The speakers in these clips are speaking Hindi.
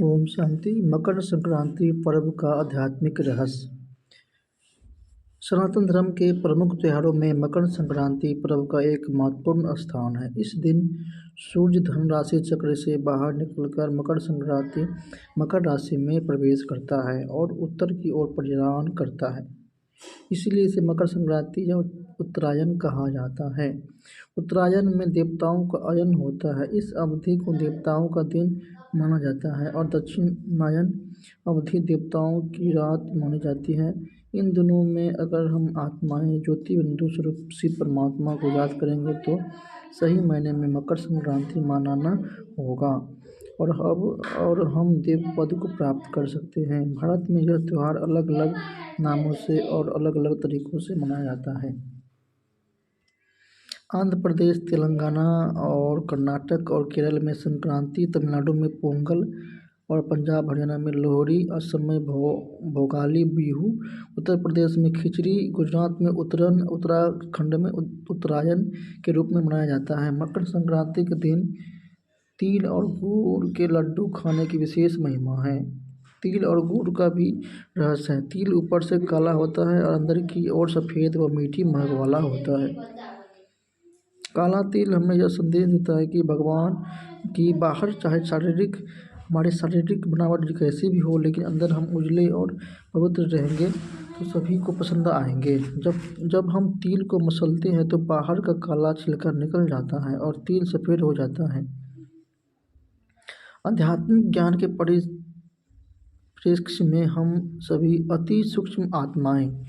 ओम शांति। मकर संक्रांति पर्व का आध्यात्मिक रहस्य। सनातन धर्म के प्रमुख त्योहारों में मकर संक्रांति पर्व का एक महत्वपूर्ण स्थान है। इस दिन सूर्य धनु राशि चक्र से बाहर निकलकर मकर राशि में प्रवेश करता है और उत्तर की ओर प्रयाण करता है। इसलिए इसे मकर संक्रांति या उत्तरायण कहा जाता है। उत्तरायण में देवताओं का अयन होता है। इस अवधि को देवताओं का दिन माना जाता है और दक्षिणायन अवधि देवताओं की रात मानी जाती है। इन दिनों में अगर हम आत्माएं ज्योति बिंदु स्वरूप शिव परमात्मा को याद करेंगे तो सही मायने में मकर संक्रांति मनाना होगा और हम देव पद को प्राप्त कर सकते हैं। भारत में यह त्यौहार अलग अलग नामों से और अलग अलग तरीकों से मनाया जाता है। आंध्र प्रदेश, तेलंगाना और कर्नाटक और केरल में संक्रांति, तमिलनाडु में पोंगल और पंजाब हरियाणा में लोहड़ी, असम में भोगाली बिहू, उत्तर प्रदेश में खिचड़ी, गुजरात में उतरन, उत्तराखंड में उत्तरायण के रूप में मनाया जाता है। मकर संक्रांति के दिन तिल और गुड़ के लड्डू खाने की विशेष महिमा है। तिल और गुड़ का भी रहस्य है। तिल ऊपर से काला होता है और अंदर की ओर सफ़ेद व मीठी महक वाला होता है। काला तिल हमें यह संदेश देता है कि भगवान की बाहर चाहे हमारी शारीरिक बनावट कैसी भी हो, लेकिन अंदर हम उजले और पवित्र रहेंगे तो सभी को पसंद आएंगे। जब हम तिल को मसलते हैं तो बाहर का काला छिलका निकल जाता है और तिल सफ़ेद हो जाता है। आध्यात्मिक ज्ञान के परिप्रेक्ष्य में हम सभी अति सूक्ष्म आत्माएं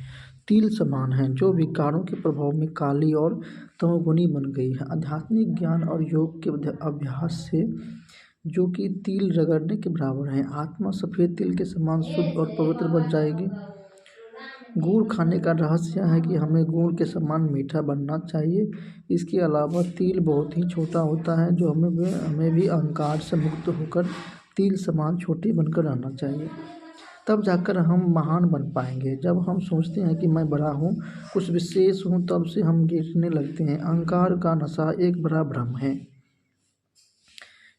तिल समान हैं, जो विकारों के प्रभाव में काली और तमोगुनी बन गई है। आध्यात्मिक ज्ञान और योग के अभ्यास से, जो कि तिल रगड़ने के बराबर है, आत्मा सफ़ेद तिल के समान शुद्ध और पवित्र बन जाएगी। गुड़ खाने का रहस्य है कि हमें गुड़ के समान मीठा बनना चाहिए। इसके अलावा तिल बहुत ही छोटा होता है, जो हमें भी अहंकार से मुक्त होकर तिल समान छोटे बनकर रहना चाहिए। तब जाकर हम महान बन पाएंगे। जब हम सोचते हैं कि मैं बड़ा हूँ, कुछ विशेष हूँ, तब से हम गिरने लगते हैं। अहंकार का नशा एक बड़ा भ्रम है।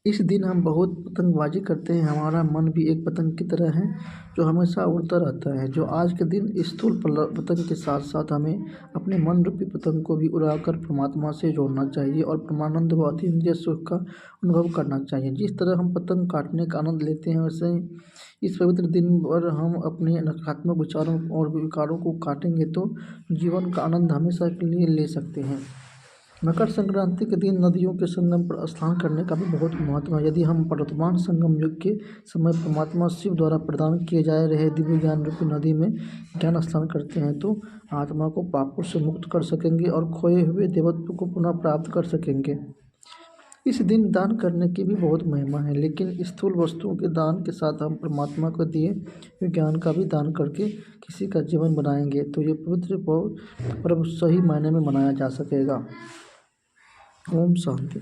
इस दिन हम बहुत पतंगबाजी करते हैं। हमारा मन भी एक पतंग की तरह है जो हमेशा उड़ता रहता है। जो आज के दिन स्थूल पतंग के साथ साथ हमें अपने मन रूपी पतंग को भी उड़ाकर परमात्मा से जोड़ना चाहिए और परमानंद व अतीन्द्रिय सुख का अनुभव करना चाहिए। जिस तरह हम पतंग काटने का आनंद लेते हैं, वैसे इस पवित्र दिन पर हम अपने नकारात्मक विचारों और विकारों को काटेंगे तो जीवन का आनंद हमेशा के लिए ले सकते हैं। मकर संक्रांति के दिन नदियों के संगम पर स्नान करने का भी बहुत महत्व है। यदि हम वर्तमान संगम युग के समय परमात्मा शिव द्वारा प्रदान किए जा रहे दिव्य ज्ञान रूपी नदी में ज्ञान स्नान करते हैं तो आत्मा को पापों से मुक्त कर सकेंगे और खोए हुए देवत्व को पुनः प्राप्त कर सकेंगे। इस दिन दान करने की भी बहुत महिमा है, लेकिन स्थूल वस्तुओं के दान के साथ हम परमात्मा को दिए हुए ज्ञान का भी दान करके किसी का जीवन बनाएंगे तो ये पवित्र पर्व सही मायने में मनाया जा सकेगा। ओम शांति।